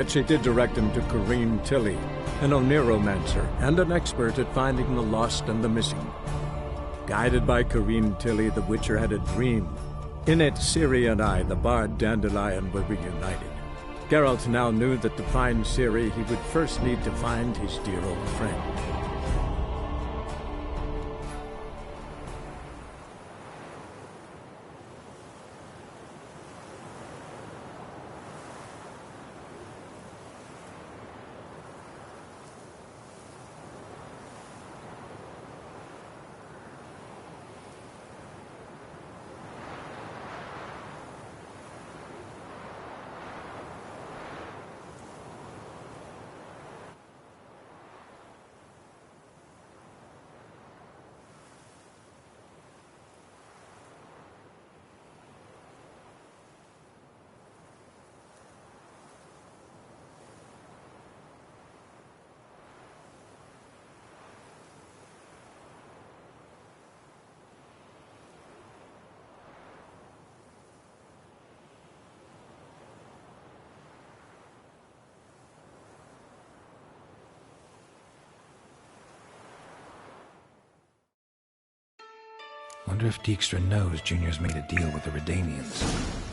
But she did direct him to Corrine Tilly, an Oniromancer and an expert at finding the lost and the missing. Guided by Corrine Tilly, the Witcher had a dream. In it, Ciri and I, the bard Dandelion, were reunited. Geralt now knew that to find Ciri, he would first need to find his dear old friend. Wonder if Dijkstra knows Junior's made a deal with the Redanians.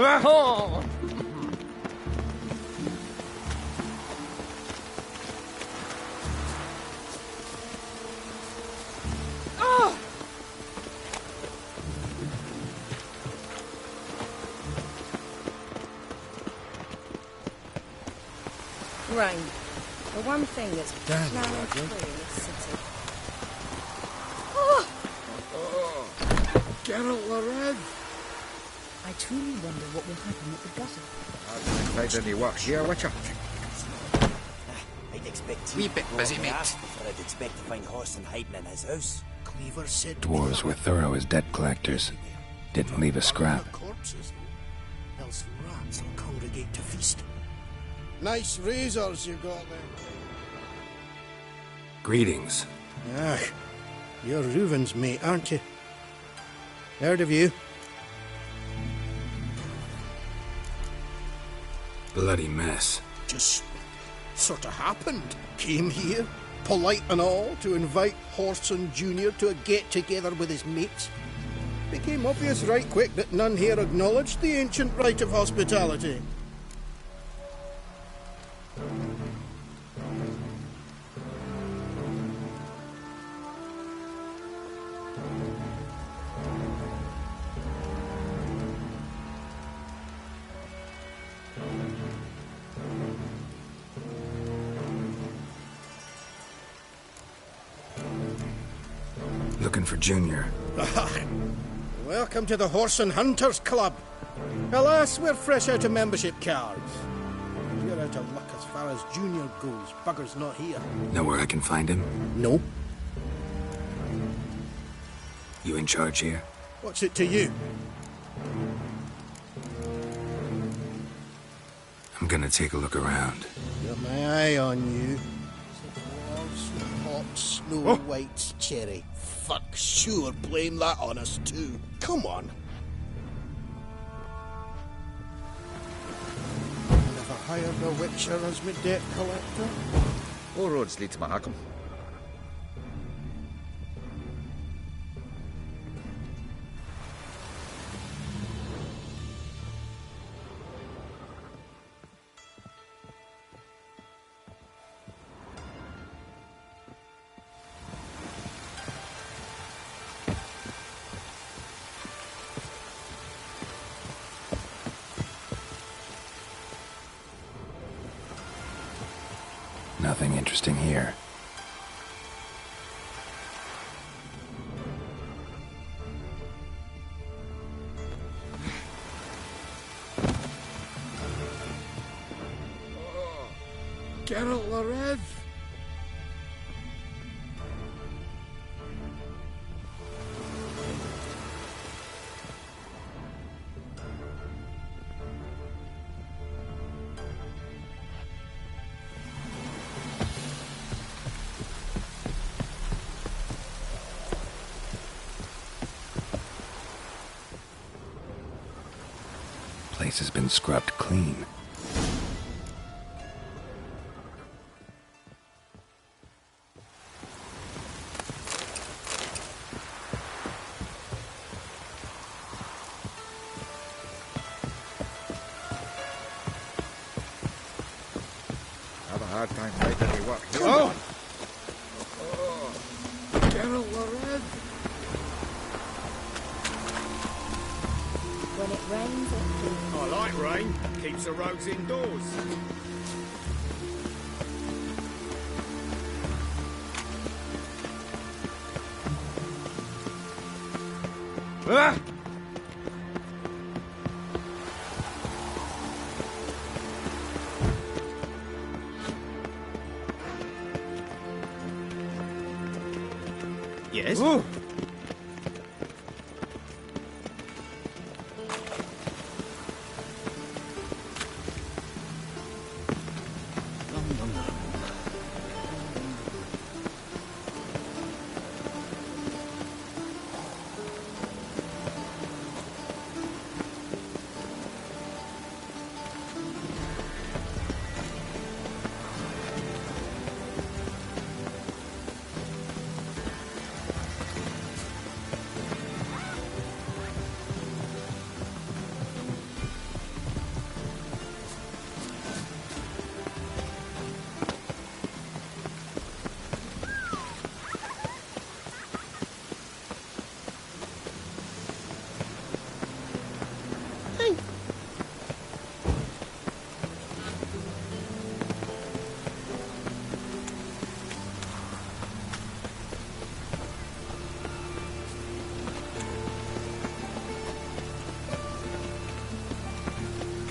Oh! Rain. The one thing that's plowing through in this city. Geralt the Red! I truly wonder what will happen at the gutter. I don't find any work here, Witcher. I'd expect Wee bit busy, mate. But I'd expect to find Horson hiding in his house. Cleaver said Dwarves were thorough as debt collectors. Didn't leave a scrap. corpses, else rats will congregate to feast. Nice razors you got there. Greetings. Ah, you're Reuven's mate, aren't you? Heard of you. Bloody mess. Just sort of happened. Came here, polite and all, to invite Horson Jr. to a get-together with his mates. Became obvious right quick that none here acknowledged the ancient rite of hospitality. Looking for Junior. Welcome to the Horse and Hunters Club. Alas, we're fresh out of membership cards. You're out of luck as far as Junior goes. Bugger's not here. Know where I can find him? No. You in charge here? What's it to you? I'm gonna take a look around. Got my eye on you. Dwarves, hops, Snow White's cherry. Fuck, sure, blame that on us too. Come on. Never hired a witcher as my debt collector. All roads lead to Mahakam. Nothing interesting here. Geralt the Rev. Place has been scrubbed clean. Have a hard time finding any work here. Oh! Geralt the Rev. When it rains, it pours. I like rain. Keeps the roads indoors. Ah! Yes? Ooh.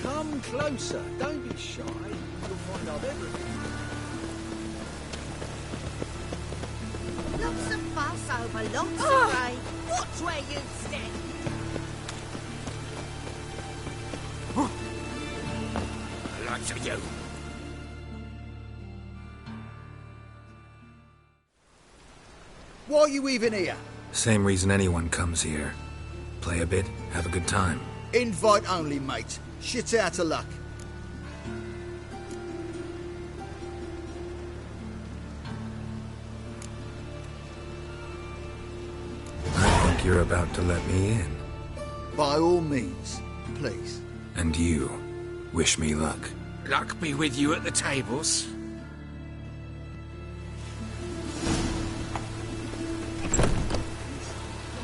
Come closer. Don't be shy. You'll find out everything. Lots of fuss over lots of rain. Watch where you stand. Lots of you. Why are you even here? Same reason anyone comes here. Play a bit, have a good time. Invite only, mate. Shit's out of luck. you're about to let me in. By all means, please. And you, wish me luck. Luck be with you at the tables.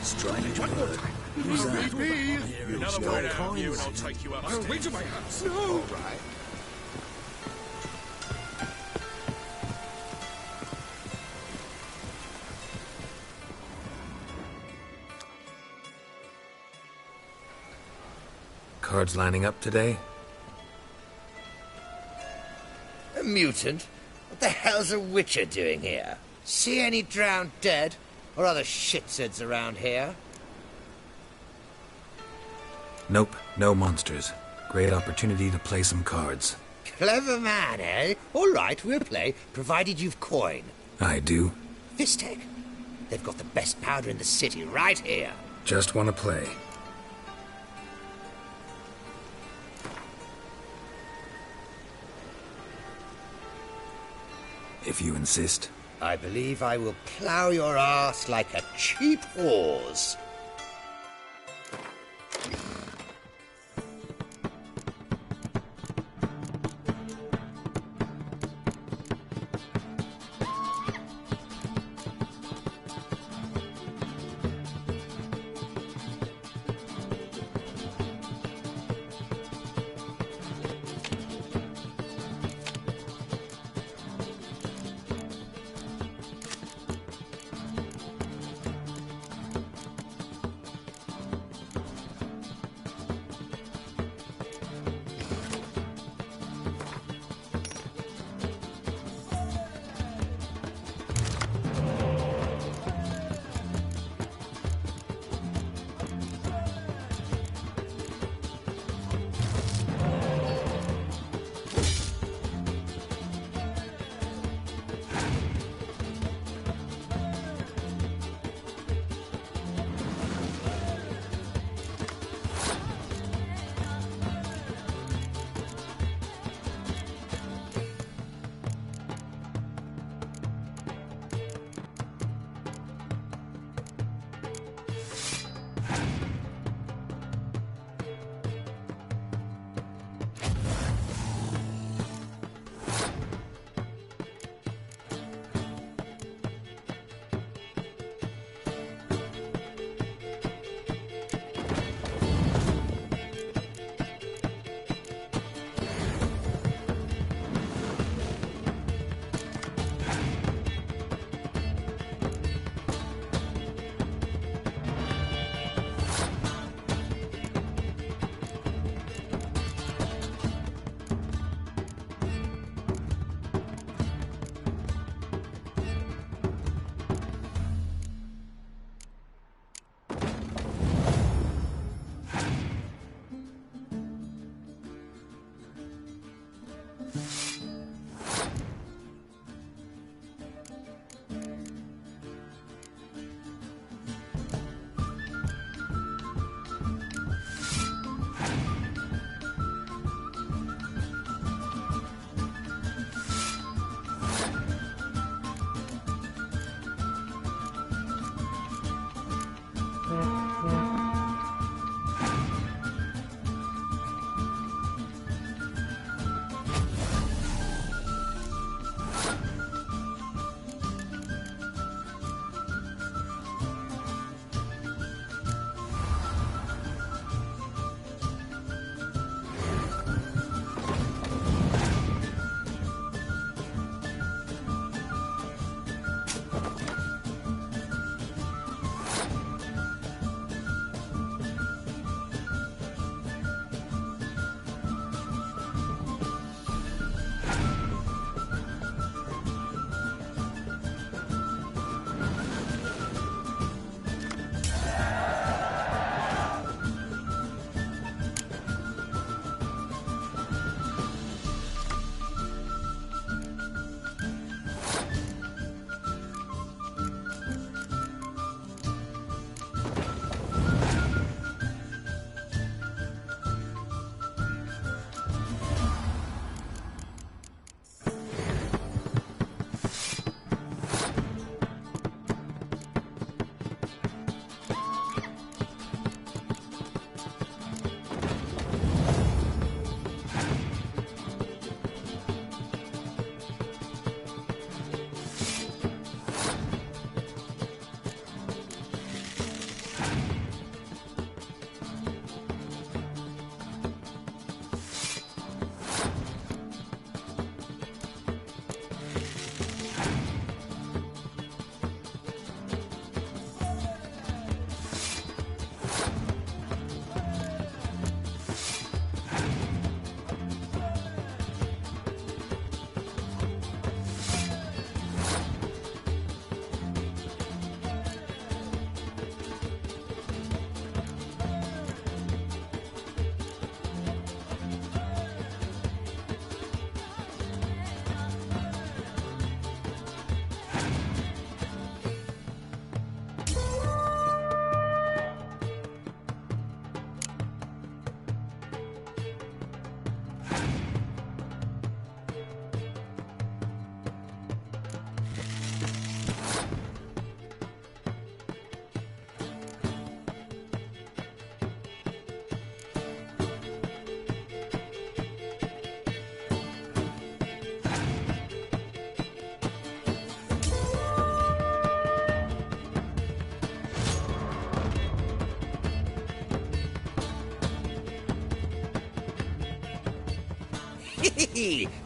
Strange bird. Who's that? Another word out of you and I'll take you upstairs. I'll wait to my house. No! All right. Cards lining up today? A mutant? What the hell's a witcher doing here? See any drowned dead? Or other shitsuds around here? Nope, no monsters. Great opportunity to play some cards. Clever man, eh? All right, we'll play, provided you've coin. I do. Vistec. They've got the best powder in the city right here. Just want to play. If you insist. I believe I will plough your ass like a cheap horse.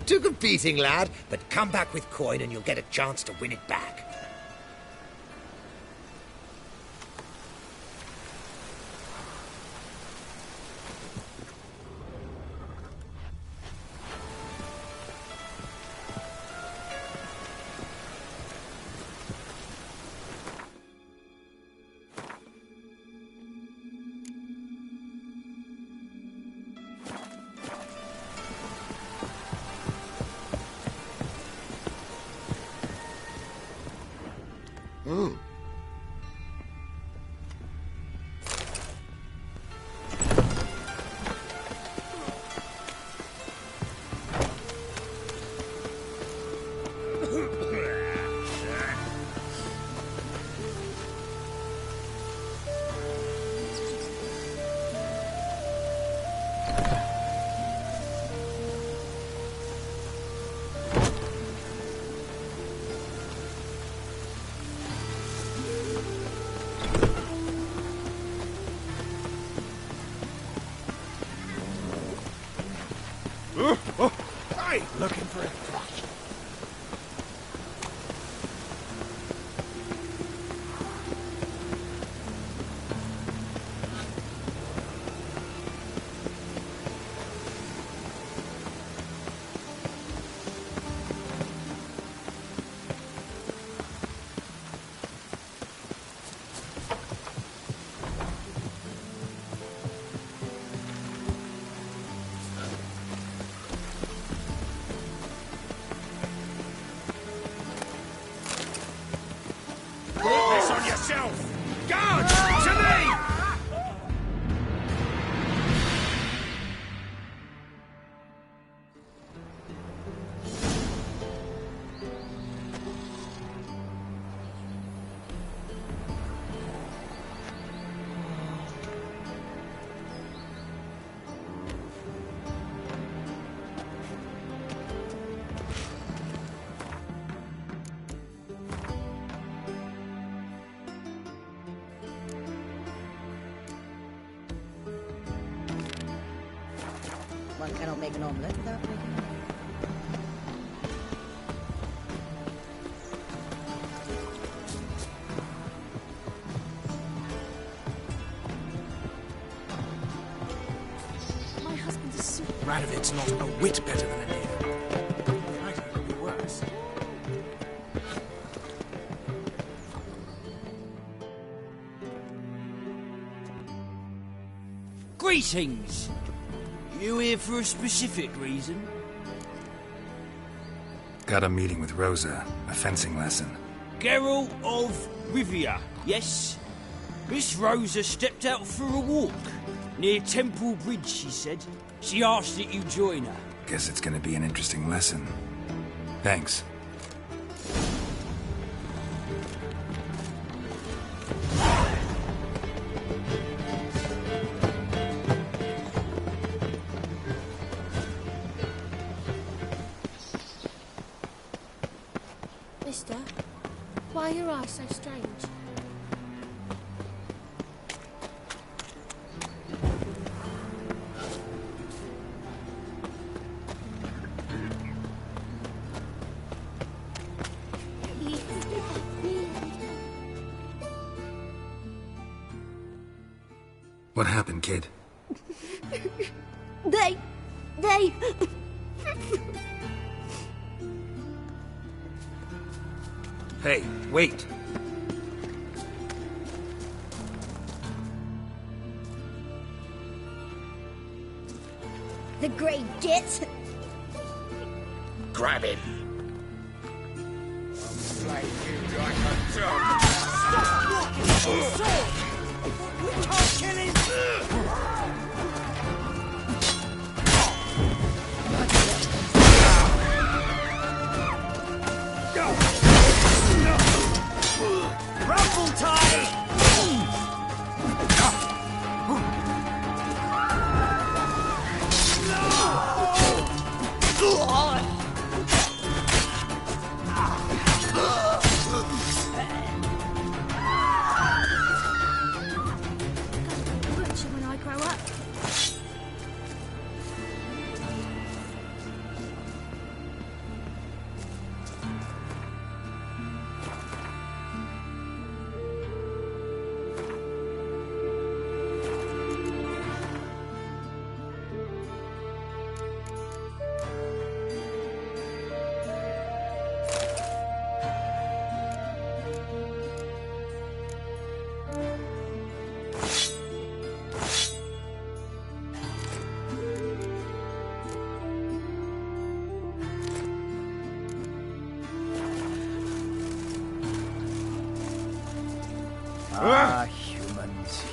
Took a beating, lad, but come back with coin and you'll get a chance to win it back. Hey, looking for a crush. Guards, to me! One cannot make an omelette without making an egg. My husband's a super... Radovid's not a whit better than Anira. I think it could be worse. Greetings! You here for a specific reason? Got a meeting with Rosa, a fencing lesson. Geralt of Rivia, yes? Miss Rosa stepped out for a walk. Near Temple Bridge, she said. She asked that you join her. Guess it's gonna be an interesting lesson. Thanks. Mister, why are your eyes so strange? What happened, kid? They... Hey, wait! The Grey Git? Grab him. Slay you like a dog. Stop walking your sword! We can't kill him! Rumble time! Butcher when I Humans.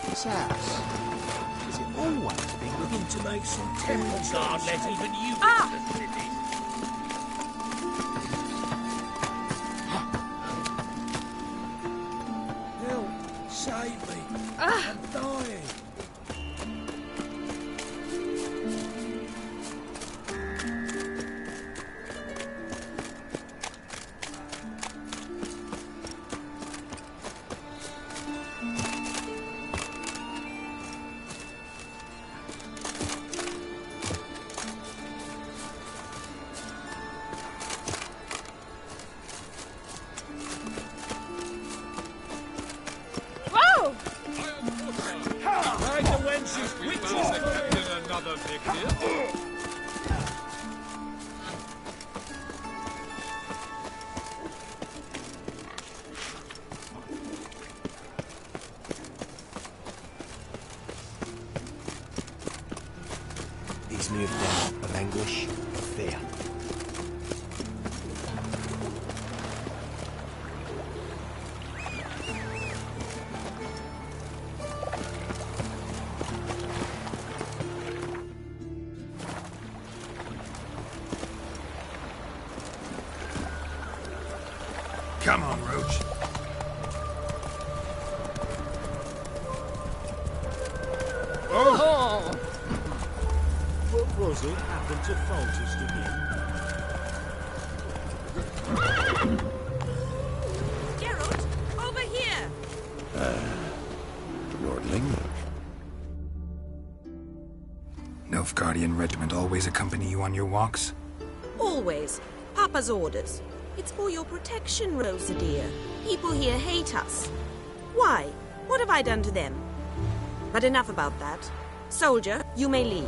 This house, has it always been looking to make some temples? God, let even you Ah! into the city. Help! Save me! I'm dying! Whoa! Hide the wenches, witches! Another victim? He's moved down of anguish, of fear. Come on, Roach. What was it happened to Foltest again? Geralt, over here! Lord Lingler. Nilfgaardian regiment always accompany you on your walks? Always. Papa's orders. It's for your protection, Rosa dear. People here hate us. Why? What have I done to them? But enough about that. Soldier, you may leave.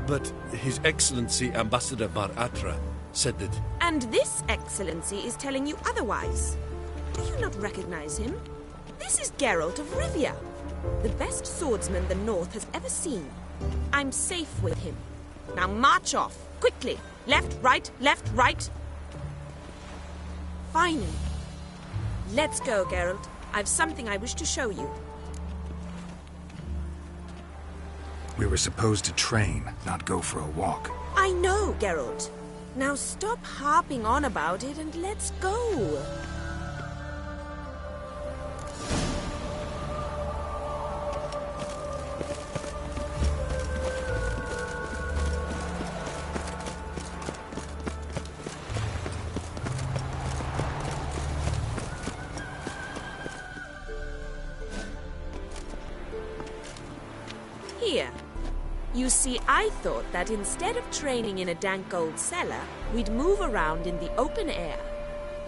But His Excellency Ambassador Var Atra said that... And this excellency is telling you otherwise. Do you not recognize him? This is Geralt of Rivia, the best swordsman the North has ever seen. I'm safe with him. Now march off, quickly. Left, right, left, right. Finally. Let's go, Geralt. I've something I wish to show you. We were supposed to train, not go for a walk. I know, Geralt. Now stop harping on about it and let's go. Here. You see, I thought that instead of training in a dank old cellar, we'd move around in the open air.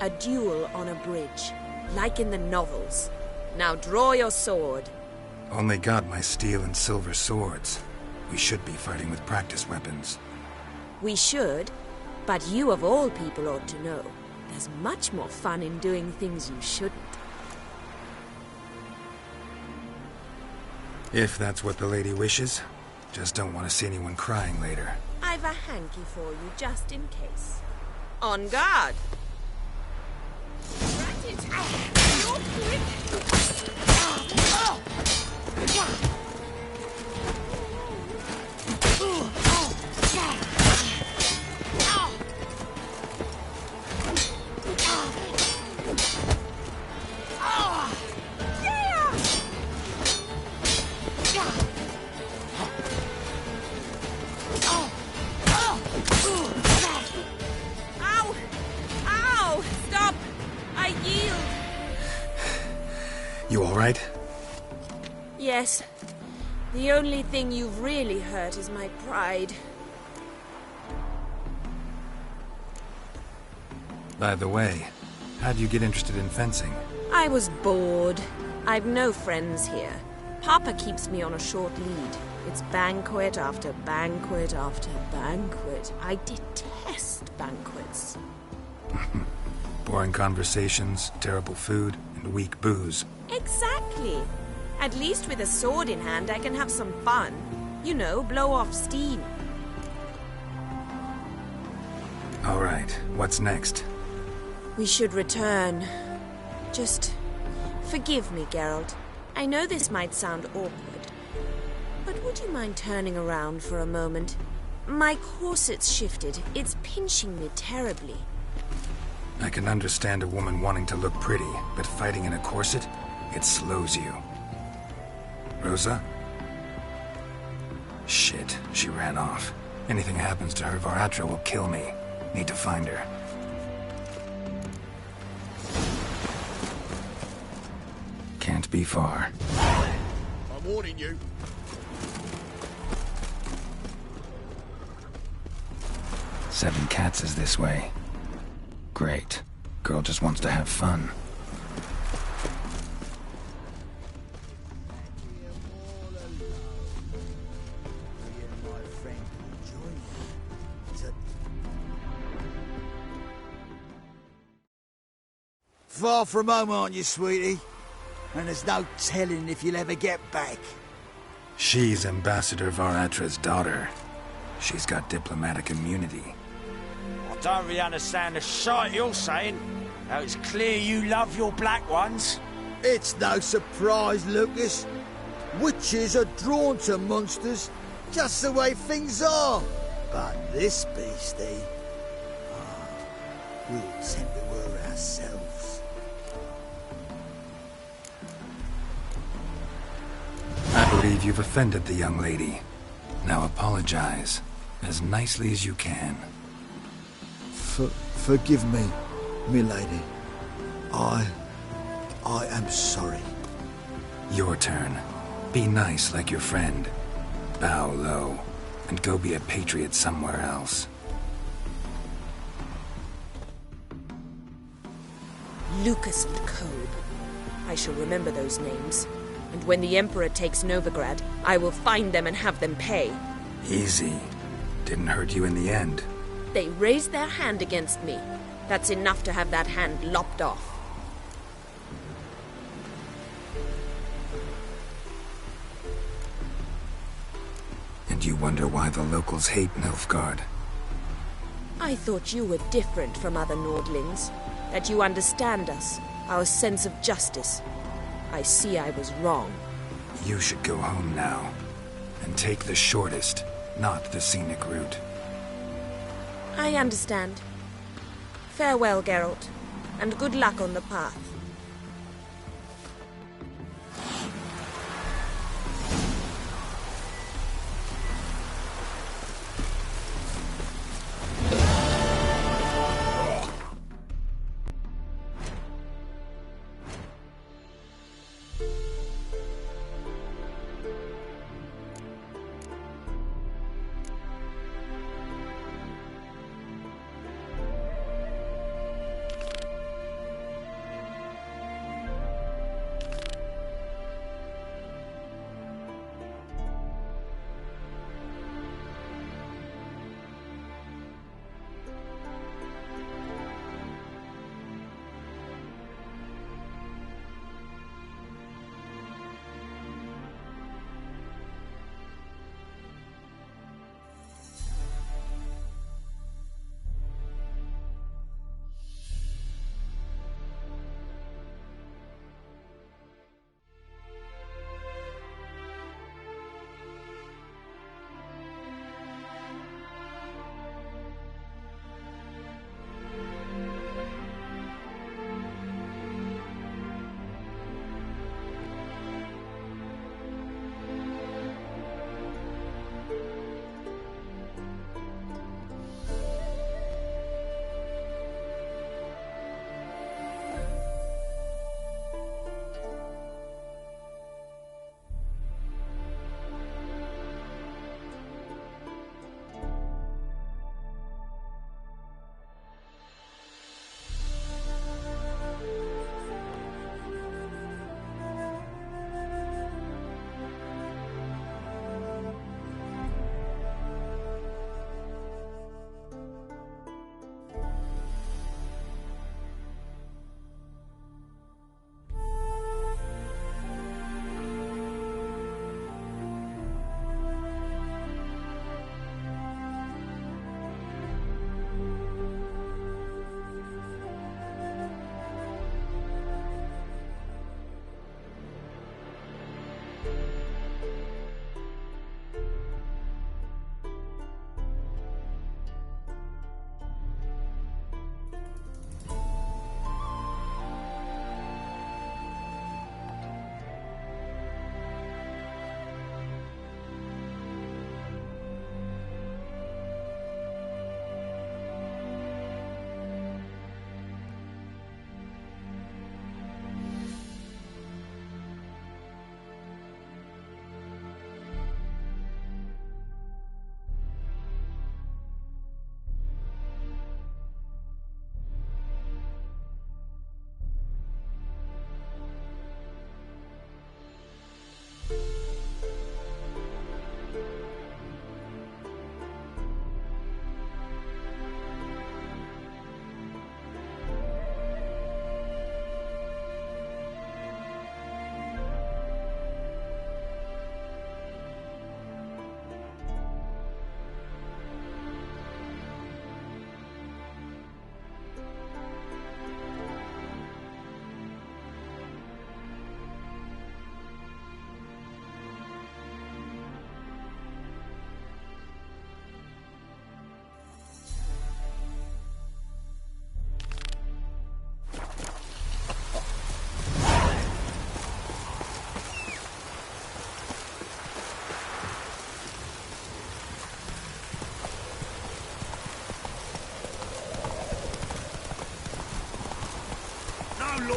A duel on a bridge, like in the novels. Now draw your sword. Only got my steel and silver swords. We should be fighting with practice weapons. We should, but you of all people ought to know. There's much more fun in doing things you shouldn't. If that's what the lady wishes. Just don't want to see anyone crying later. I've a hanky for you, just in case. On guard! You all right? Yes. The only thing you've really hurt is my pride. By the way, how'd you get interested in fencing? I was bored. I've no friends here. Papa keeps me on a short lead. It's banquet after banquet after banquet. I detest banquets. Boring conversations, terrible food, and weak booze. Exactly. At least with a sword in hand, I can have some fun. You know, blow off steam. All right, what's next? We should return. Just forgive me, Geralt. I know this might sound awkward, but would you mind turning around for a moment? My corset's shifted. It's pinching me terribly. I can understand a woman wanting to look pretty, but fighting in a corset, it slows you. Rosa? Shit, she ran off. Anything happens to her, Varatra will kill me. Need to find her. Can't be far. I'm warning you. Seven Cats is this way. Great. Girl just wants to have fun. Far from home, aren't you, sweetie? And there's no telling if you'll ever get back. She's Ambassador Varatra's daughter. She's got diplomatic immunity. I don't really understand the shite you're saying. Now it's clear you love your black ones. It's no surprise, Lucas. Witches are drawn to monsters, just the way things are. But this beastie, we'll tend to her ourselves. I believe you've offended the young lady. Now apologize, as nicely as you can. Forgive me, milady. I am sorry. Your turn. Be nice like your friend. Bow low, and go be a patriot somewhere else. Lucas and Kolb. I shall remember those names. And when the Emperor takes Novigrad, I will find them and have them pay. Easy. Didn't hurt you in the end. They raised their hand against me. That's enough to have that hand lopped off. And you wonder why the locals hate Nilfgaard. I thought you were different from other Nordlings. That you understand us, our sense of justice. I see I was wrong. You should go home now. And take the shortest, not the scenic route. I understand. Farewell, Geralt, and good luck on the path.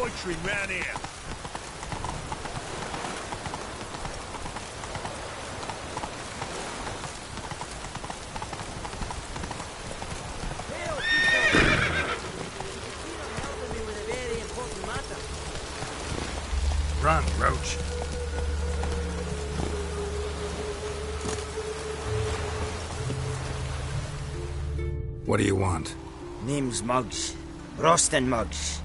witchery round here. Run, Roach. What do you want? Name's Muggs. Rostin Muggs.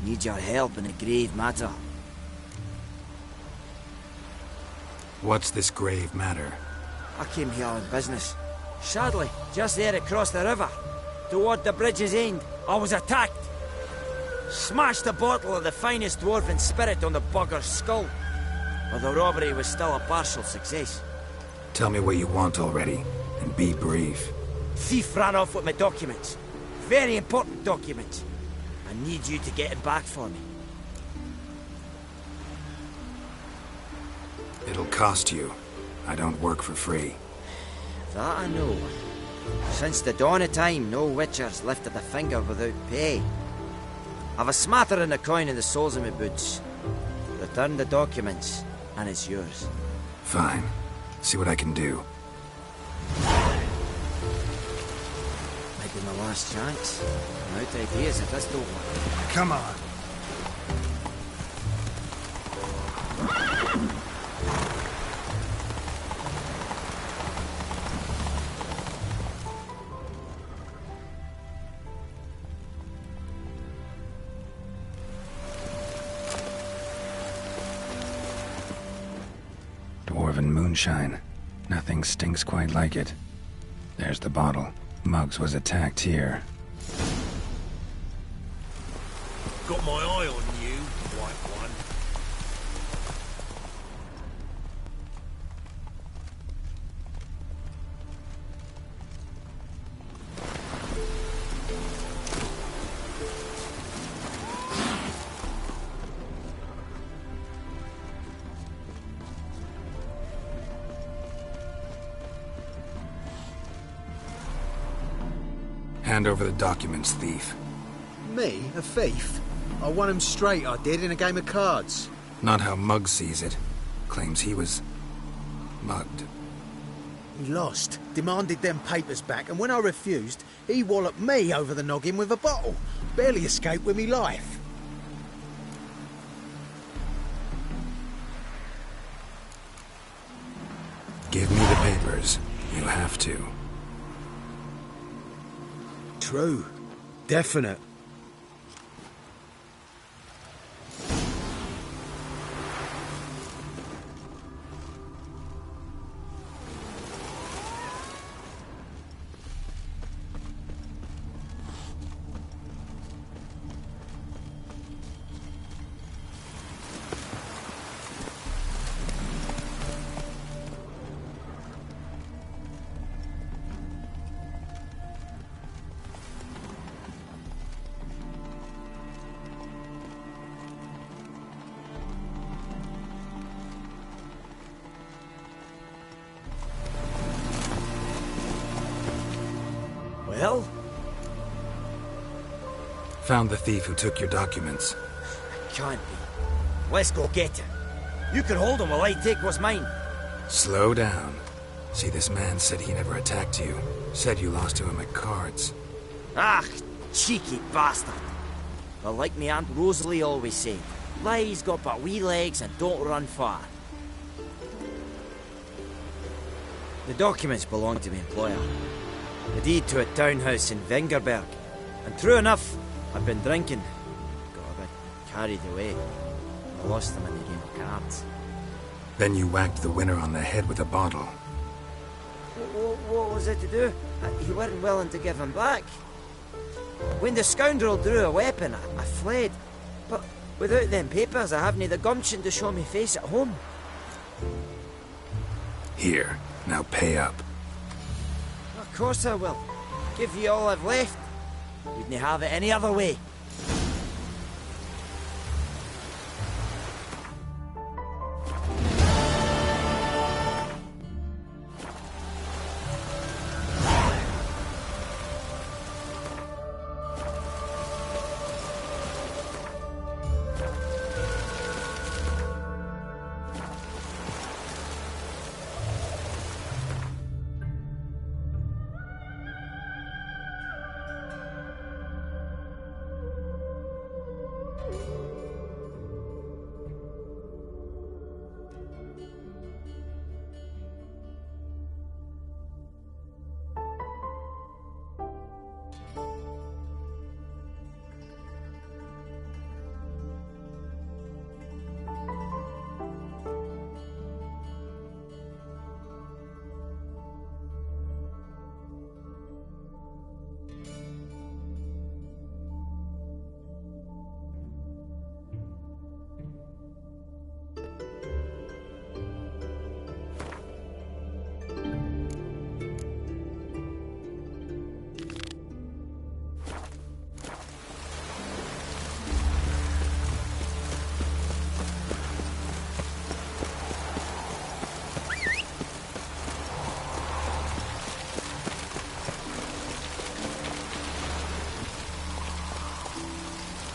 Need your help in a grave matter. What's this grave matter? I came here on business. Sadly, just there across the river, toward the bridge's end, I was attacked. Smashed a bottle of the finest dwarven spirit on the bugger's skull. But the robbery was still a partial success. Tell me what you want already, and be brief. Thief ran off with my documents. Very important documents. I need you to get it back for me. It'll cost you. I don't work for free. That I know. Since the dawn of time, no witcher's lifted a finger without pay. I've a smattering of coin in the soles of my boots. Return the documents, and it's yours. Fine. See what I can do. Might be my last chance. I'm out of ideas if this don't work. Come on. Dwarven moonshine. Nothing stinks quite like it. There's the bottle. Muggs was attacked here. Got my eye on you, white one. Hand over the documents, thief. Me? A thief? I won him straight, I did, in a game of cards. Not how Muggs sees it. Claims he was mugged. He lost, demanded them papers back, and when I refused, he walloped me over the noggin with a bottle. Barely escaped with me life. Give me the papers. You have to. True. Definite. Well? Found the thief who took your documents. Can't be. Let's go get him. You can hold him while I take what's mine. Slow down. See, this man said he never attacked you. Said you lost to him at cards. Ah, cheeky bastard. But like me Aunt Rosalie always said, lies got but wee legs and don't run far. The documents belong to my employer. The deed to a townhouse in Vengerberg. And true enough, I've been drinking. Got a bit carried away. I lost them in the game of cards. Then you whacked the winner on the head with a bottle. What was it to do? You weren't willing to give him back. When the scoundrel drew a weapon, I fled. But without them papers, I haven't the gumption to show me face at home. Here, now pay up. Of course I will. Give you all I've left. Wouldn't have it any other way.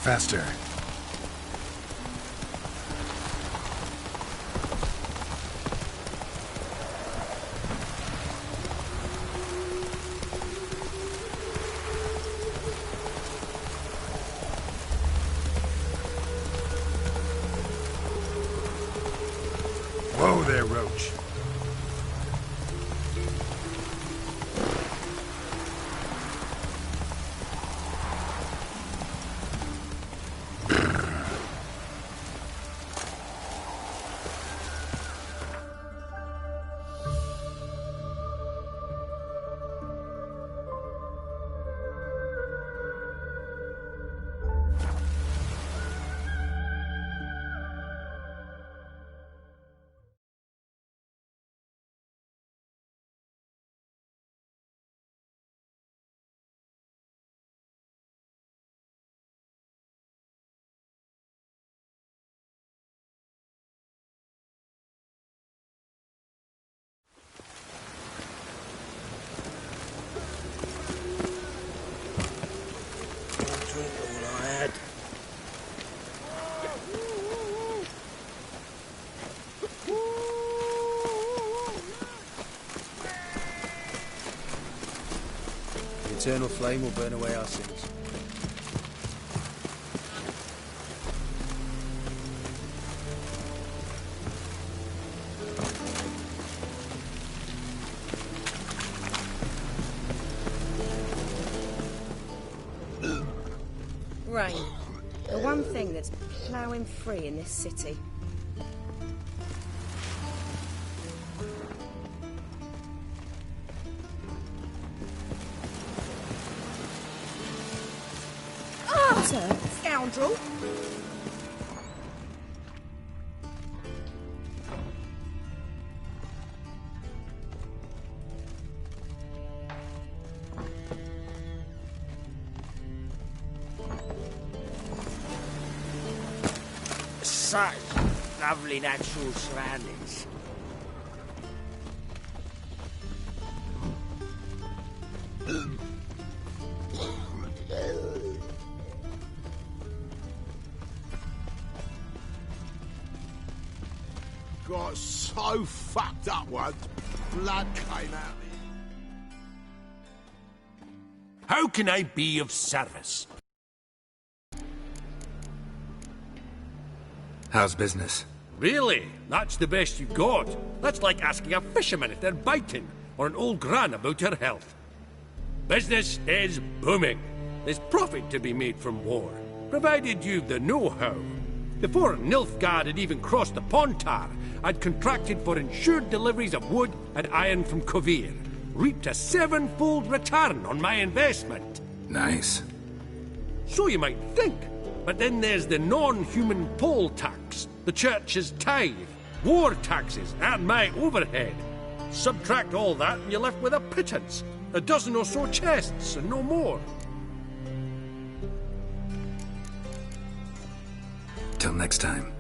Faster. Whoa there, Roach. The eternal flame will burn away our sins. Rain. The one thing that's ploughing free in this city. Oh, scoundrel! Such lovely natural surroundings. Got so fucked up once, blood came out. How can I be of service? How's business? Really? That's the best you got? That's like asking a fisherman if they're biting, or an old gran about her health. Business is booming. There's profit to be made from war, provided you've the know-how. Before Nilfgaard had even crossed the Pontar, I'd contracted for insured deliveries of wood and iron from Kovir, reaped a 7-fold return on my investment. Nice. So you might think. But then there's the non-human poll tax, the church's tithe, war taxes, and my overhead. Subtract all that and you're left with a pittance. A dozen or so chests and no more. Till next time.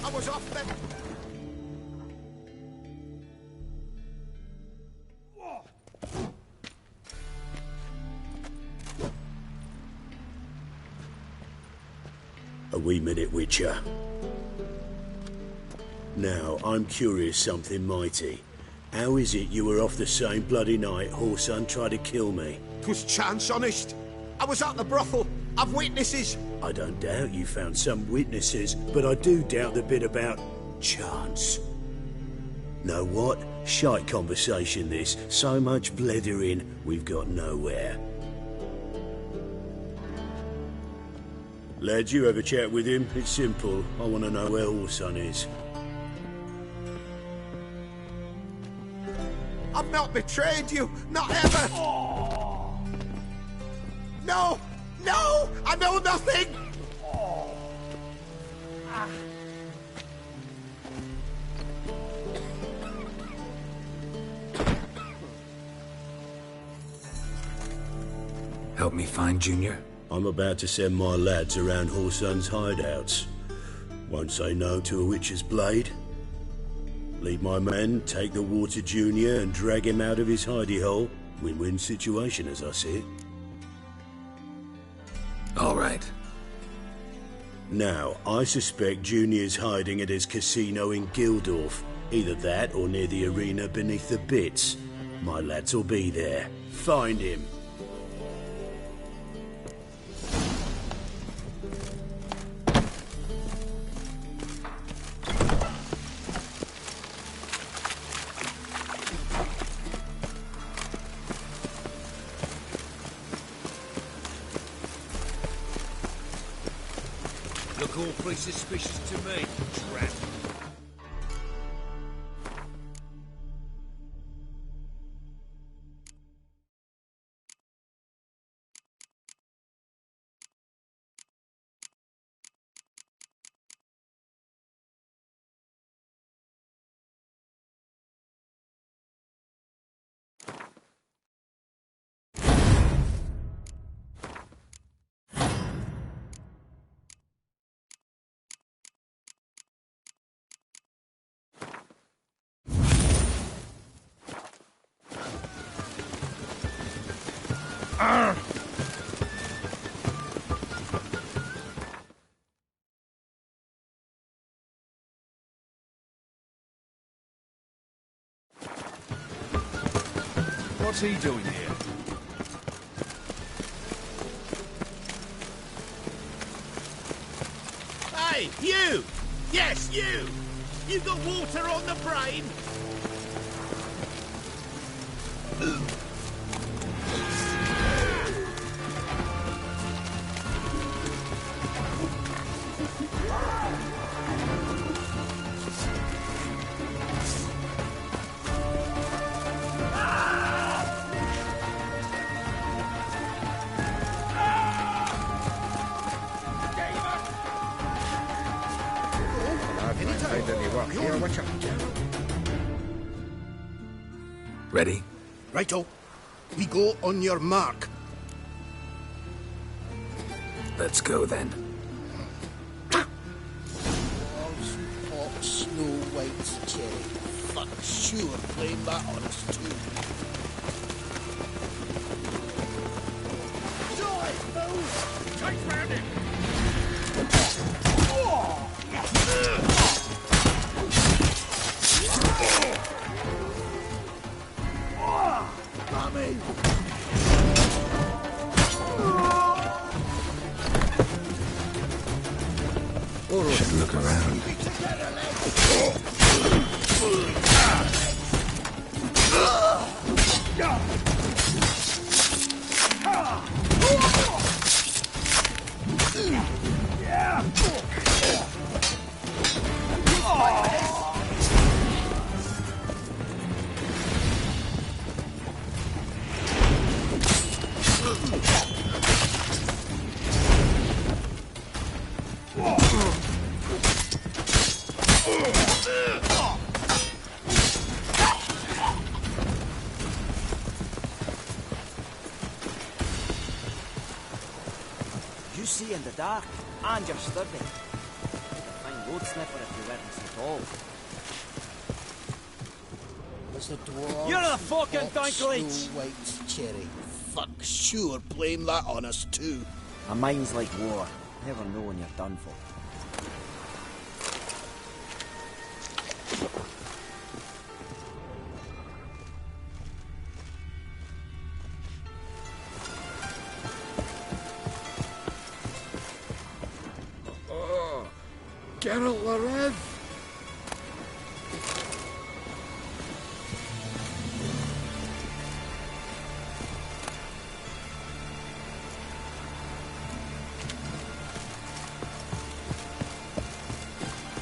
I was off then. A wee minute, Witcher. Now, I'm curious something mighty. How is it you were off the same bloody night Whoreson tried to kill me? 'Twas chance, honest. I was at the brothel. I've witnesses. I don't doubt you found some witnesses, but I do doubt the bit about chance. Know what? Shite conversation this. So much blethering, we've got nowhere. Lads, you have a chat with him. It's simple. I want to know where Whoreson is. I've not betrayed you. Not ever. No! No! I know nothing! Help me find Junior? I'm about to send my lads around Whoreson's hideouts. Won't say no to a witcher's blade. Lead my men, take the Water Junior and drag him out of his hidey hole. Win-win situation, as I see it. All right. Now, I suspect Junior's hiding at his casino in Gildorf. Either that or near the arena beneath the Bits. My lads will be there. Find him. Look awfully suspicious to me, tramp. What's he doing here? Hey, you! Yes, you! You got water on the brain? Ready? Righto. We go on your mark. Let's go then. Hot Snow White's cherry. Fuck, sure, blame that on us too. Die, fools! Take round it! Should look around. You see in the dark, and you're sturdy. You'd a fine road sniffer if you weren't so tall. Was the dwarves? You're a fucking Hot donkey! Snow White's cherry. Fuck, sure, blame that on us too. A mind's like war. Never know when you're done for. Geralt the Red!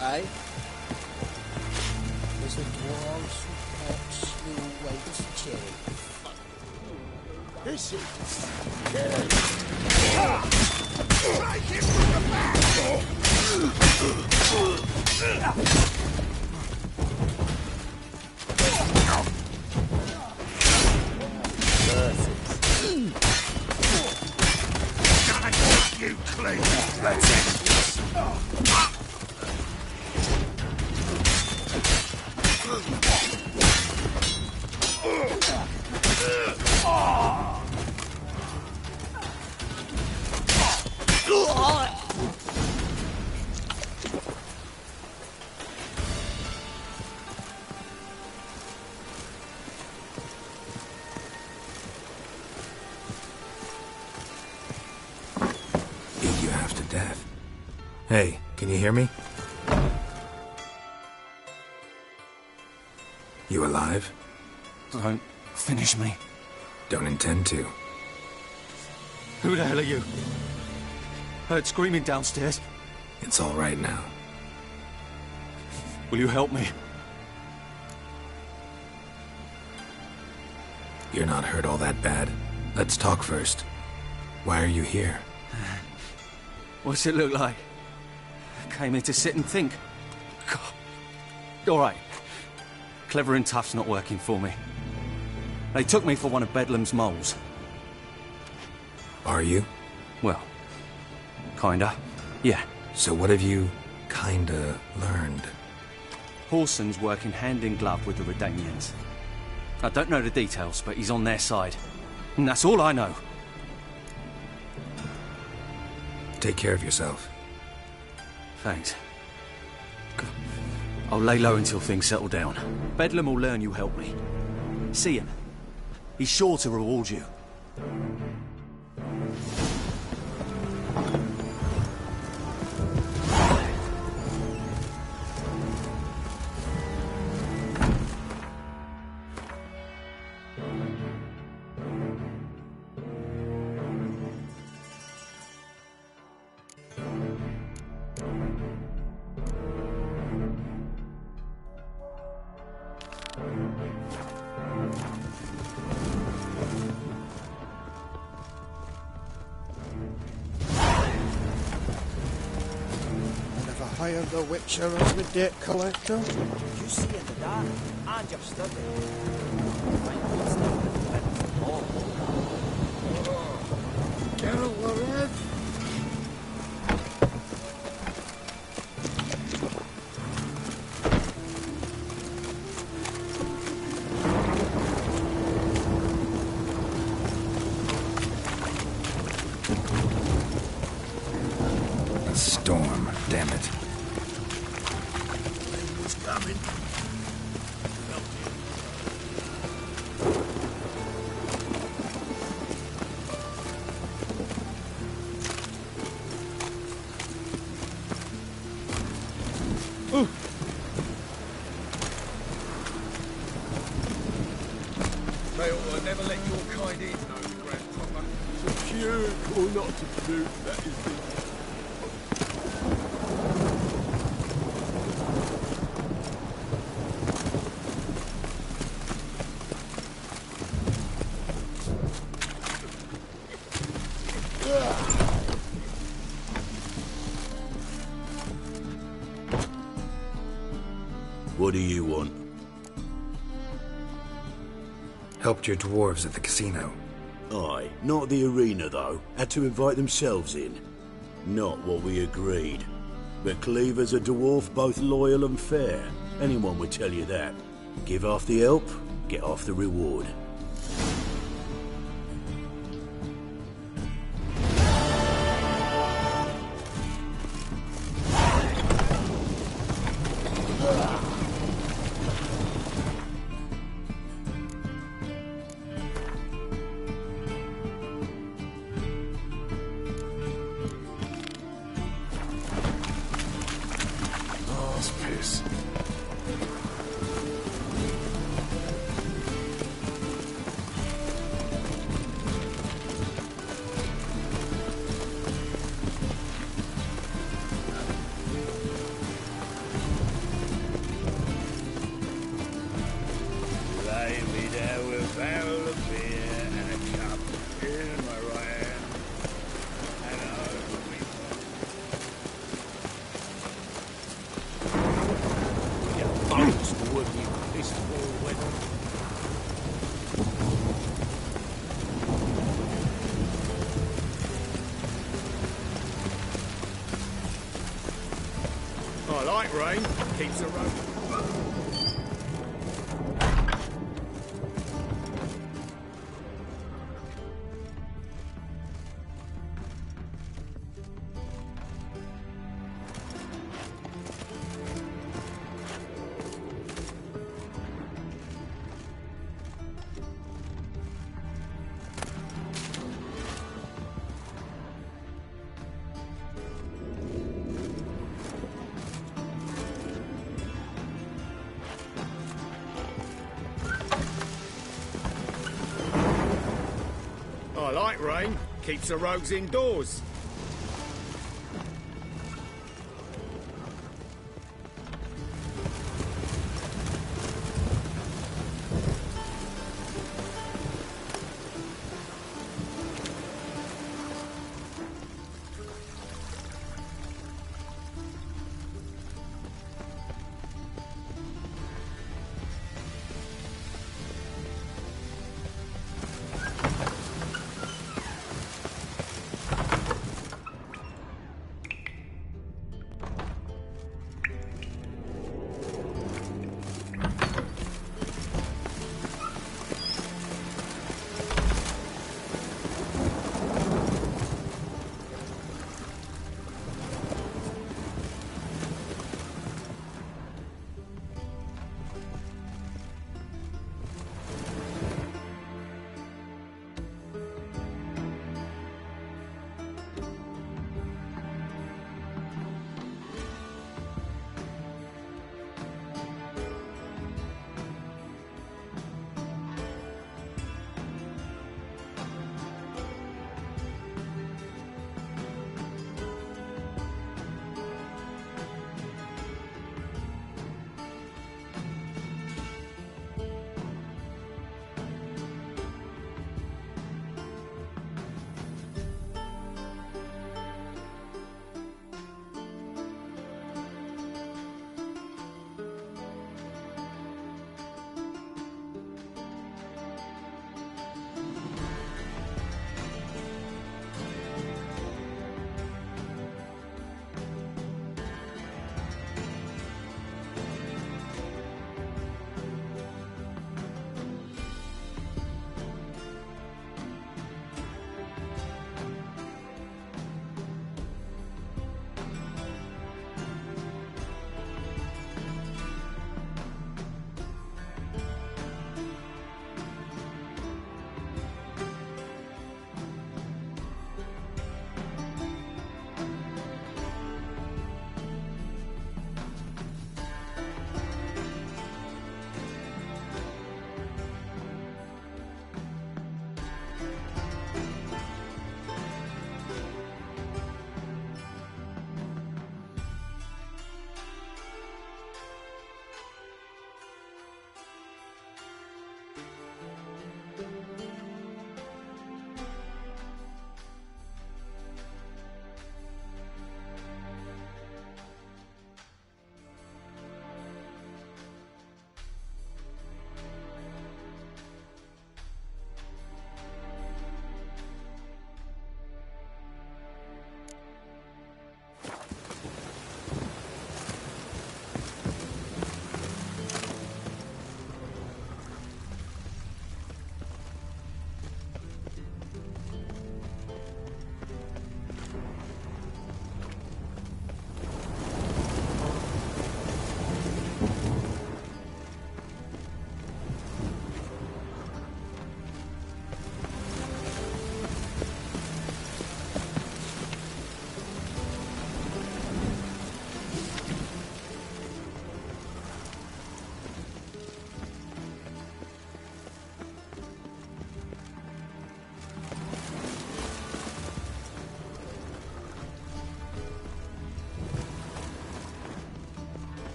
Aye. Was the dwarves Hot Snow White's cherry. Fuck. This is... Get it! Strike him from the back! Gotta get you clean. That's it. Eat you half to death. Hey, can you hear me? You alive? Don't finish me. Don't intend to. Who the hell are you? Heard screaming downstairs. It's all right now. Will you help me? You're not hurt all that bad. Let's talk first. Why are you here? What's it look like? Came here to sit and think. God. All right. Clever and tough's not working for me. They took me for one of Bedlam's moles. Are you? Well, kinda. Yeah. So what have you kinda learned? Whoreson's working hand in glove with the Redanians. I don't know the details, but he's on their side. And that's all I know. Take care of yourself. Thanks. I'll lay low until things settle down. Bedlam will learn you helped me. See him. He's sure to reward you. Hired the Witcher as the debt collector. You see in the dark, and you've studied. Geralt Larev. A storm, damn it. Coming. May I never let your kind in, no, Grandpapa. To puke or not to puke, that is the... What do you want? Helped your dwarves at the casino. Aye, not the arena though. Had to invite themselves in. Not what we agreed. But Cleaver's a dwarf both loyal and fair. Anyone would tell you that. Give half the help, get half the reward. Piss. Lay me there with a barrel of beer and a cup in my right hand. And over me. You bones would you piss poor weather. I like rain. Keeps the road. like rain. Keeps the rogues indoors.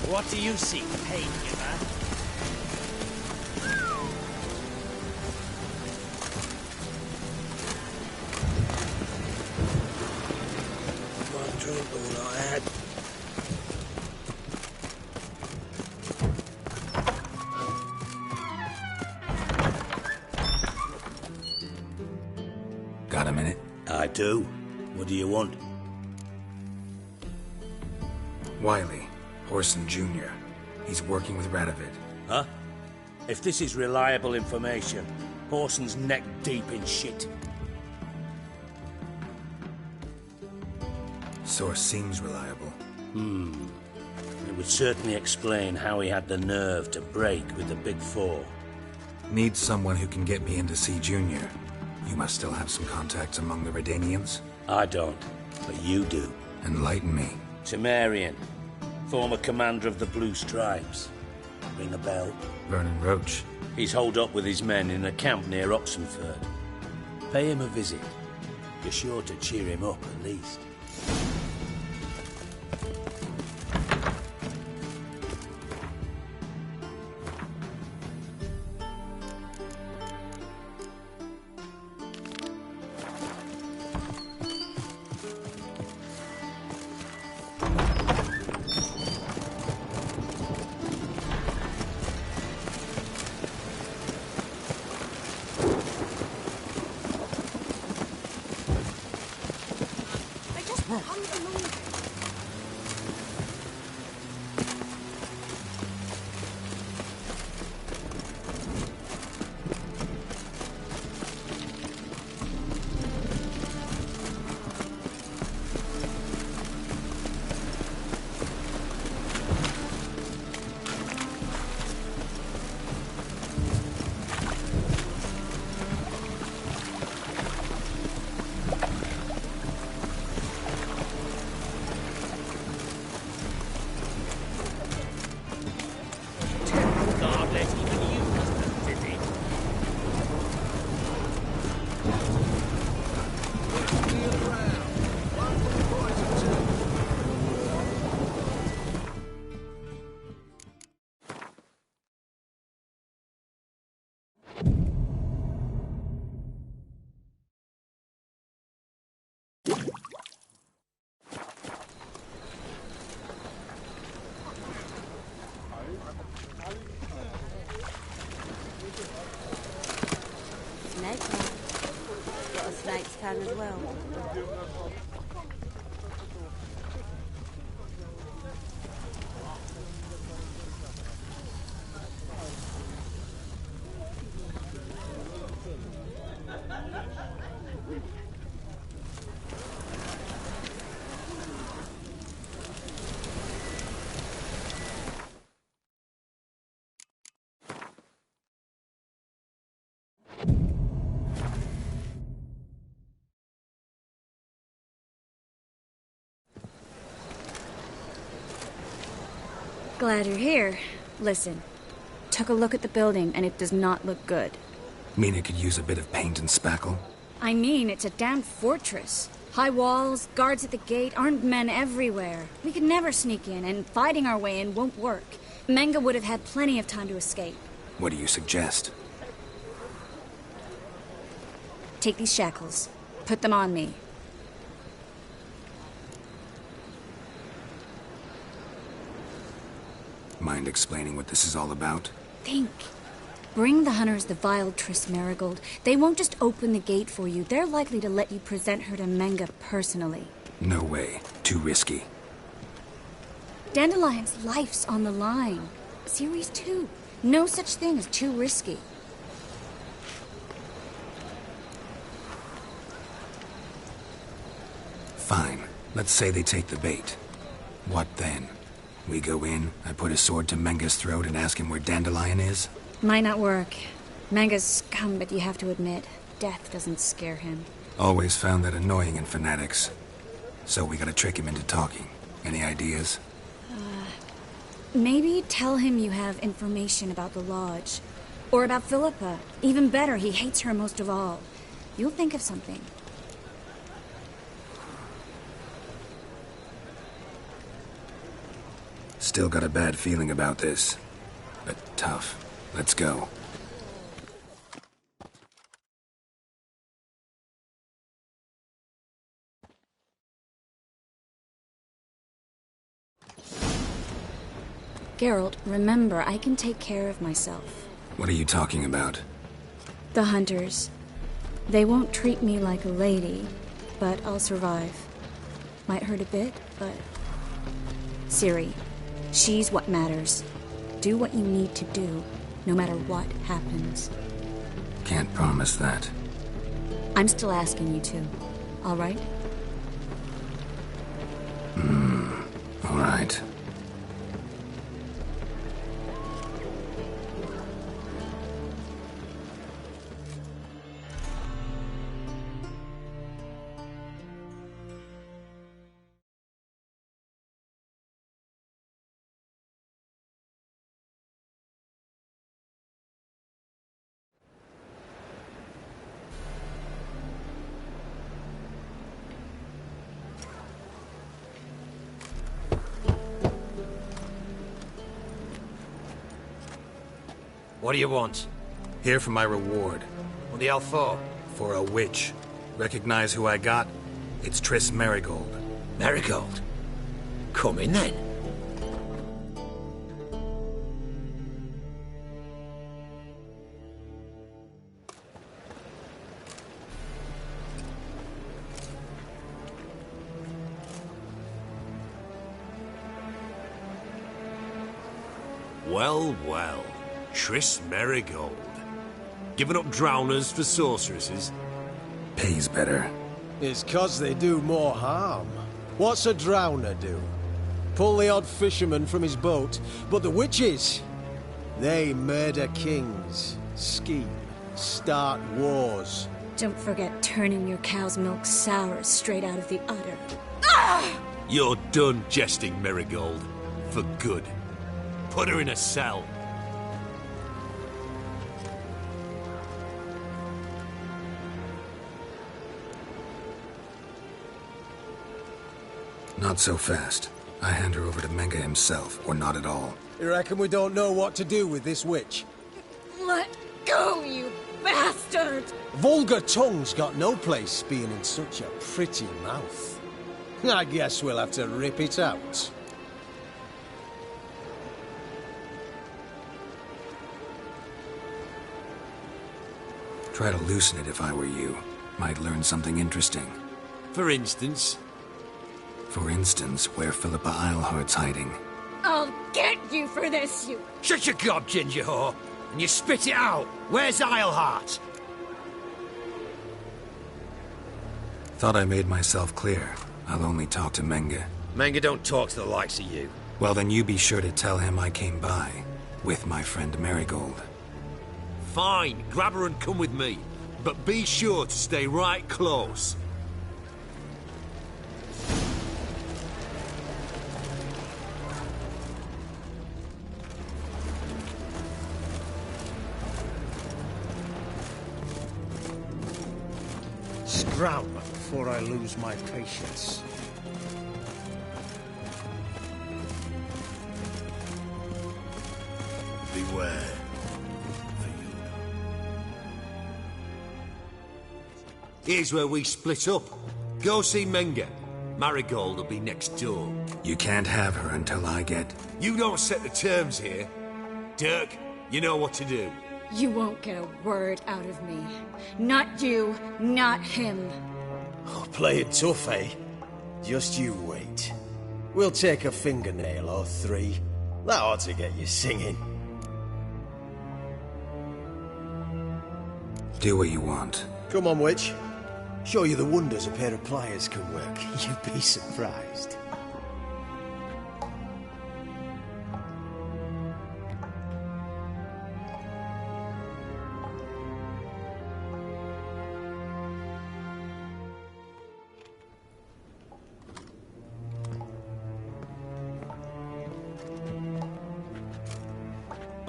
What do you seek, pain giver? One drink, all I had. Got a minute? I do. What do you want? Wiley, Whoreson Jr. He's working with Radovid. Huh? If this is reliable information, Horson's neck deep in shit. Source seems reliable. It would certainly explain how he had the nerve to break with the Big Four. Need someone who can get me in to see Junior. You must still have some contacts among the Redanians? I don't, but you do. Enlighten me. Temerian, former commander of the Blue Stripes. Ring a bell? Vernon Roach. He's holed up with his men in a camp near Oxenford. Pay him a visit. You're sure to cheer him up, at least. Snake's tongue as well. Glad you're here. Listen, took a look at the building and it does not look good. Mean it could use a bit of paint and spackle? I mean, it's a damn fortress. High walls, guards at the gate, armed men everywhere. We could never sneak in, and fighting our way in won't work. Menga would have had plenty of time to escape. What do you suggest? Take these shackles. Put them on me. Mind explaining what this is all about? Think. Bring the hunters the vile Triss Marigold. They won't just open the gate for you. They're likely to let you present her to Menga personally. No way. Too risky. Dandelion's life's on the line. Series 2. No such thing as too risky. Fine. Let's say they take the bait. What then? We go in, I put a sword to Menga's throat and ask him where Dandelion is? Might not work. Menga's scum, but you have to admit, death doesn't scare him. Always found that annoying in fanatics. So we gotta trick him into talking. Any ideas? Maybe tell him you have information about the Lodge. Or about Philippa. Even better, he hates her most of all. You'll think of something. Still got a bad feeling about this. But tough. Let's go. Geralt, remember, I can take care of myself. What are you talking about? The hunters. They won't treat me like a lady, but I'll survive. Might hurt a bit, but... Ciri, she's what matters. Do what you need to do, no matter what happens. Can't promise that. I'm still asking you to. All right? All right. What do you want? Here for my reward. What the hell for? For a witch. Recognize who I got? It's Triss Merigold. Merigold? Come in then. Well, well. Triss Merigold. Giving up drowners for sorceresses? Pays better. It's 'cause they do more harm. What's a drowner do? Pull the odd fisherman from his boat, but the witches, they murder kings, scheme, start wars. Don't forget turning your cow's milk sour straight out of the udder. You're done jesting, Merigold. For good. Put her in a cell. Not so fast. I hand her over to Menge himself, or not at all. You reckon we don't know what to do with this witch? Let go, you bastard! Vulgar tongue's got no place being in such a pretty mouth. I guess we'll have to rip it out. Try to loosen it if I were you. Might learn something interesting. For instance? For instance, where Philippa Eilhart's hiding. I'll get you for this, you... Shut your gob, ginger whore, and you spit it out. Where's Eilhart? Thought I made myself clear. I'll only talk to Menge. Menge don't talk to the likes of you. Well, then you be sure to tell him I came by. With my friend Merigold. Fine, grab her and come with me. But be sure to stay right close. Scram before I lose my patience. Beware. Here's where we split up. Go see Menge. Marigold will be next door. You can't have her until I get... You don't set the terms here. Dirk, you know what to do. You won't get a word out of me. Not you, not him. Oh, play it tough, eh? Just you wait. We'll take a fingernail or three. That ought to get you singing. Do what you want. Come on, witch. Show you the wonders a pair of pliers can work. You'd be surprised.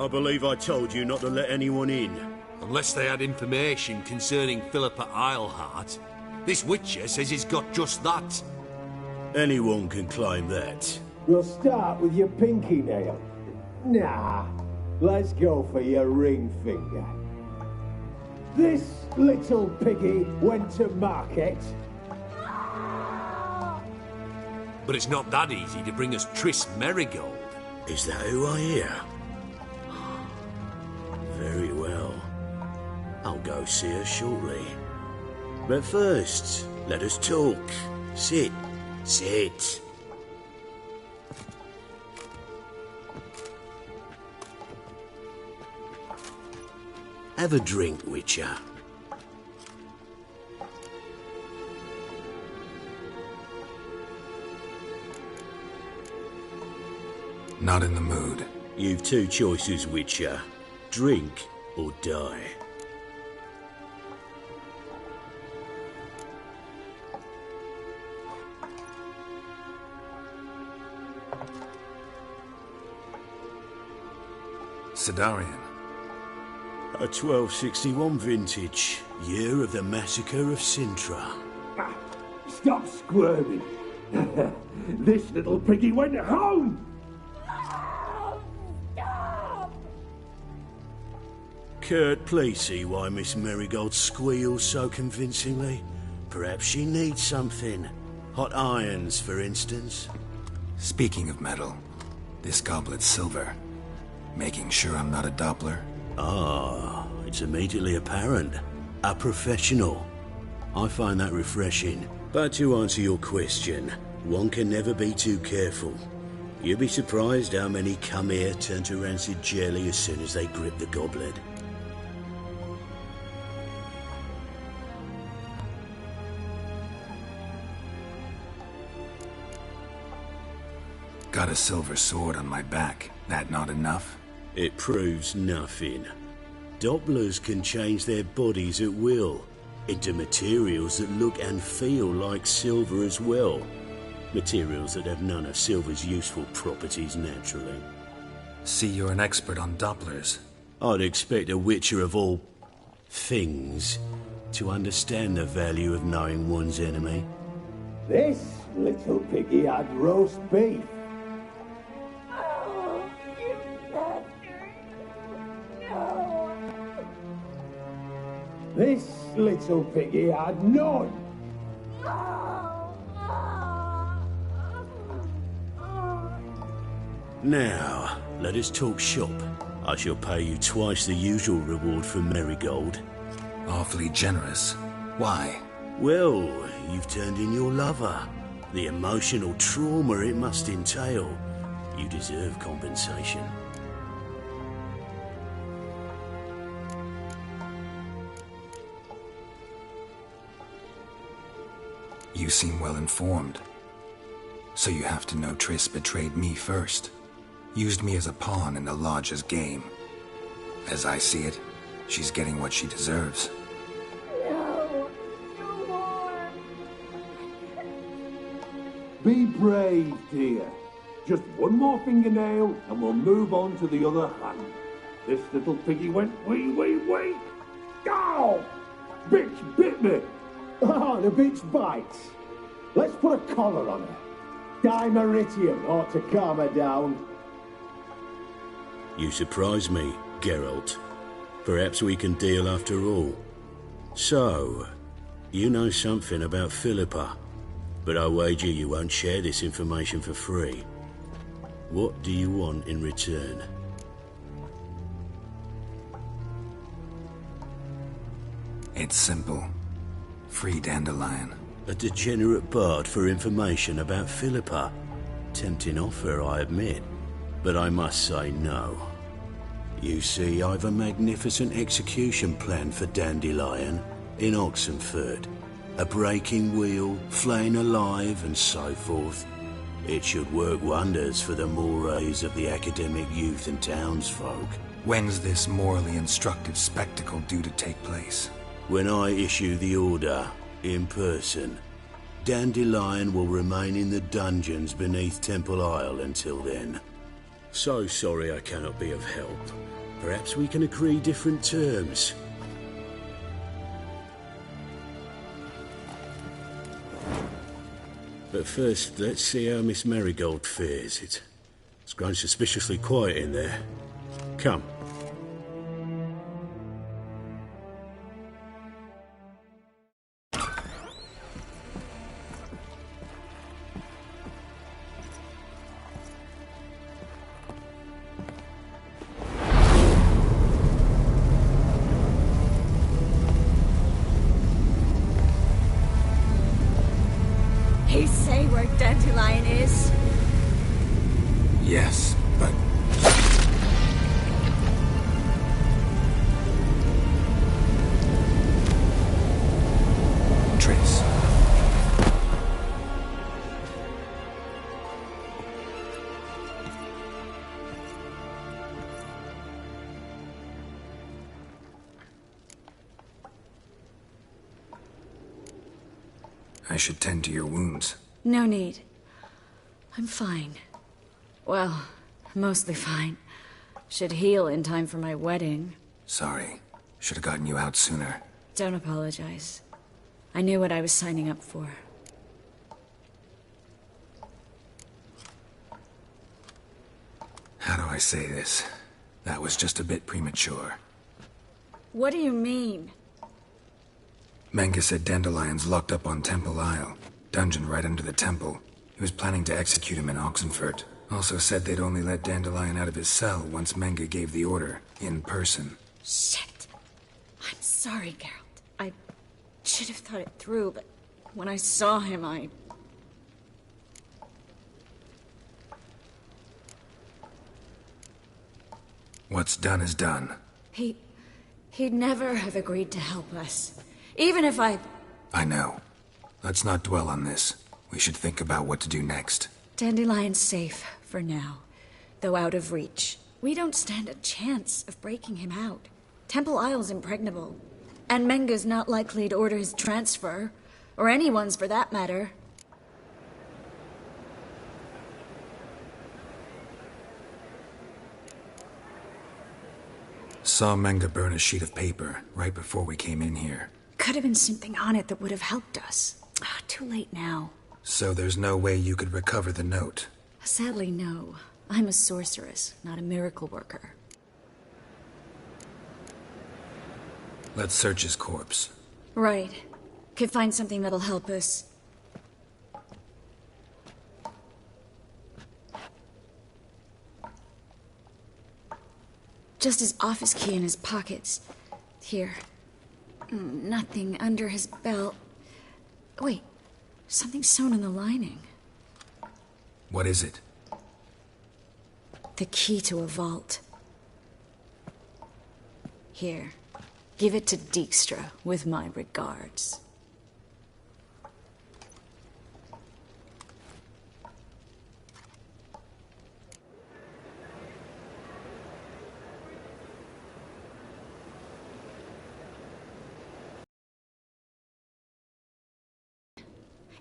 I believe I told you not to let anyone in. Unless they had information concerning Philippa Eilhart. This Witcher says he's got just that. Anyone can claim that. We'll start with your pinky nail. Nah, let's go for your ring finger. This little piggy went to market. But it's not that easy to bring us Triss Merigold. Is that who I hear? Very well. I'll go see her shortly. But first, let us talk. Sit. Sit. Have a drink, Witcher. Not in the mood. You've two choices, Witcher. Drink or die. Sidarian. A 1261 vintage, year of the massacre of Sintra. Stop squirming. This little piggy went home. Kurt, please see why Miss Marigold squeals so convincingly. Perhaps she needs something. Hot irons, for instance. Speaking of metal, this goblet's silver. Making sure I'm not a Doppler. Ah, it's immediately apparent. A professional. I find that refreshing. But to answer your question, one can never be too careful. You'd be surprised how many come here turn to rancid jelly as soon as they grip the goblet. Got a silver sword on my back. That not enough? It proves nothing. Dopplers can change their bodies at will, into materials that look and feel like silver as well. Materials that have none of silver's useful properties naturally. See, you're an expert on Dopplers. I'd expect a Witcher of all things to understand the value of knowing one's enemy. This little piggy had roast beef. This little piggy had none. Now, let us talk shop. I shall pay you twice the usual reward for Marigold. Awfully generous. Why? Well, you've turned in your lover. The emotional trauma it must entail. You deserve compensation. You seem well informed. So you have to know Triss betrayed me first. Used me as a pawn in the Lodge's game. As I see it, she's getting what she deserves. No, no more. Be brave, dear. Just one more fingernail and we'll move on to the other hand. This little piggy went wee, wee, wee. Ow! Bitch bit me. Oh, the bitch bites. Let's put a collar on her. Dimeritium ought to calm her down. You surprise me, Geralt. Perhaps we can deal after all. So, you know something about Philippa, but I wager you won't share this information for free. What do you want in return? It's simple. Free Dandelion. A degenerate bard for information about Philippa. Tempting offer, I admit, but I must say no. You see, I've a magnificent execution plan for Dandelion in Oxenford. A breaking wheel, flaying alive, and so forth. It should work wonders for the mores of the academic youth and townsfolk. When's this morally instructive spectacle due to take place? When I issue the order, in person. Dandelion will remain in the dungeons beneath Temple Isle until then. So sorry I cannot be of help. Perhaps we can agree different terms. But first, let's see how Miss Marigold fares. It's grown suspiciously quiet in there. Come. He say where Dandelion is? Yes, but... I should tend to your wounds. No need. I'm fine. Well, mostly fine. Should heal in time for my wedding. Sorry. Should have gotten you out sooner. Don't apologize. I knew what I was signing up for. How do I say this? That was just a bit premature. What do you mean? Menga said Dandelion's locked up on Temple Isle. Dungeon right under the temple. He was planning to execute him in Oxenfurt. Also said they'd only let Dandelion out of his cell once Menga gave the order, in person. Shit. I'm sorry, Geralt. I should have thought it through, but when I saw him, What's done is done. He'd never have agreed to help us. Even if I know. Let's not dwell on this. We should think about what to do next. Dandelion's safe, for now. Though out of reach. We don't stand a chance of breaking him out. Temple Isle's impregnable. And Menga's not likely to order his transfer. Or anyone's, for that matter. Saw Menga burn a sheet of paper right before we came in here. Could have been something on it that would have helped us. Too late now. So there's no way you could recover the note? Sadly, no. I'm a sorceress, not a miracle worker. Let's search his corpse. Right. Could find something that'll help us. Just his office key in his pockets. Here. Nothing under his belt. Wait. Something sewn in the lining. What is it? The key to a vault. Here. Give it to Dijkstra with my regards.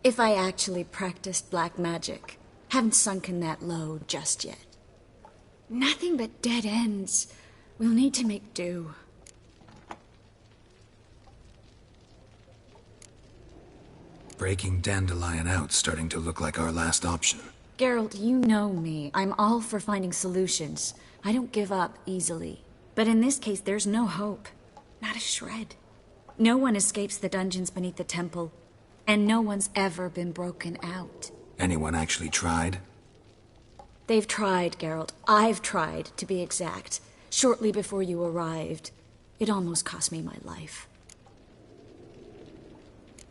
If I actually practiced black magic, haven't sunken that low just yet. Nothing but dead ends. We'll need to make do. Breaking Dandelion out's starting to look like our last option. Geralt, you know me. I'm all for finding solutions. I don't give up easily. But in this case, there's no hope. Not a shred. No one escapes the dungeons beneath the temple. And no one's ever been broken out. Anyone actually tried? They've tried, Geralt. I've tried, to be exact. Shortly before you arrived. It almost cost me my life.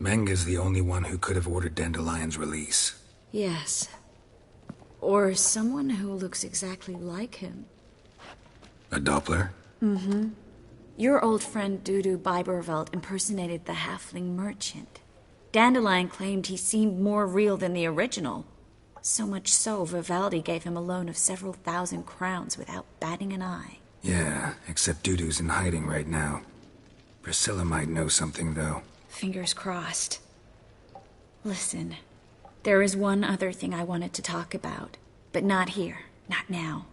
Menga's the only one who could have ordered Dandelion's release. Yes. Or someone who looks exactly like him. A Doppler? Mm-hmm. Your old friend Dudu Biberveld impersonated the halfling merchant. Dandelion claimed he seemed more real than the original. So much so, Vivaldi gave him a loan of several thousand crowns without batting an eye. Yeah, except Dudu's in hiding right now. Priscilla might know something, though. Fingers crossed. Listen, there is one other thing I wanted to talk about, but not here, not now.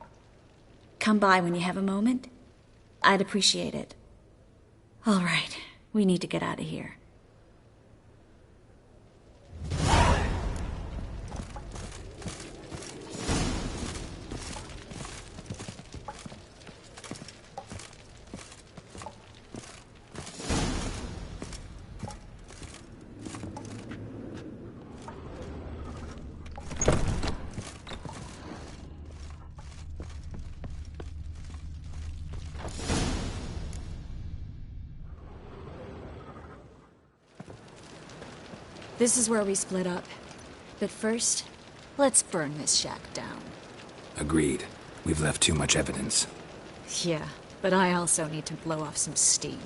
Come by when you have a moment. I'd appreciate it. All right, we need to get out of here. This is where we split up. But first, let's burn this shack down. Agreed. We've left too much evidence. Yeah, but I also need to blow off some steam.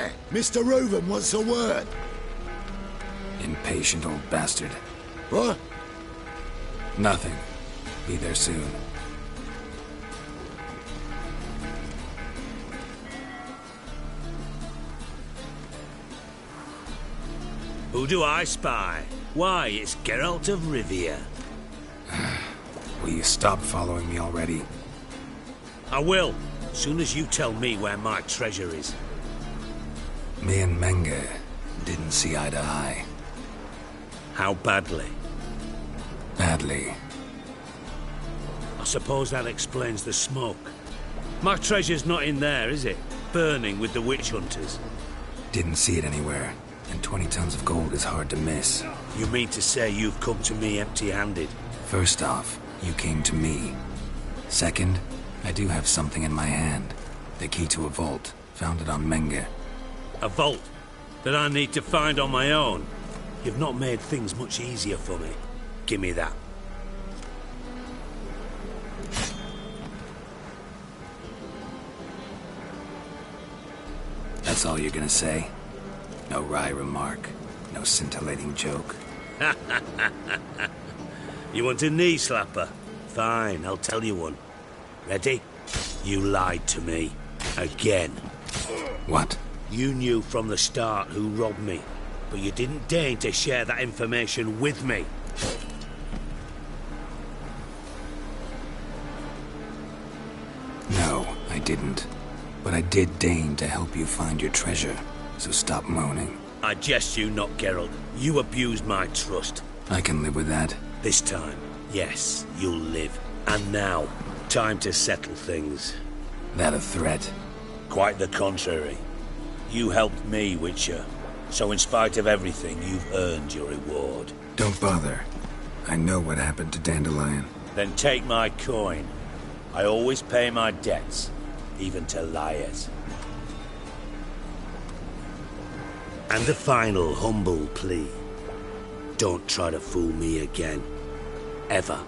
Yeah, Mr. Reuven wants a word. Impatient old bastard. What? Nothing. Be there soon. Who do I spy? Why, it's Geralt of Rivia. Will you stop following me already? I will, as soon as you tell me where my treasure is. Me and Menge didn't see eye to eye. How badly? Badly. I suppose that explains the smoke. My treasure's not in there, is it? Burning with the witch hunters. Didn't see it anywhere, and 20 tons of gold is hard to miss. You mean to say you've come to me empty-handed? First off, you came to me. Second, I do have something in my hand. The key to a vault, founded on Menge. A vault that I need to find on my own? You've not made things much easier for me. Give me that. That's all you're gonna say? No wry remark, no scintillating joke. You want a knee slapper? Fine, I'll tell you one. Ready? You lied to me. Again. What? You knew from the start who robbed me, but you didn't deign to share that information with me. No, I didn't. But I did deign to help you find your treasure, so stop moaning. I jest you not, Geralt. You abused my trust. I can live with that. This time, yes, you'll live. And now, time to settle things. That a threat? Quite the contrary. You helped me, Witcher. So in spite of everything, you've earned your reward. Don't bother. I know what happened to Dandelion. Then take my coin. I always pay my debts, even to liars. And a final humble plea. Don't try to fool me again. Ever.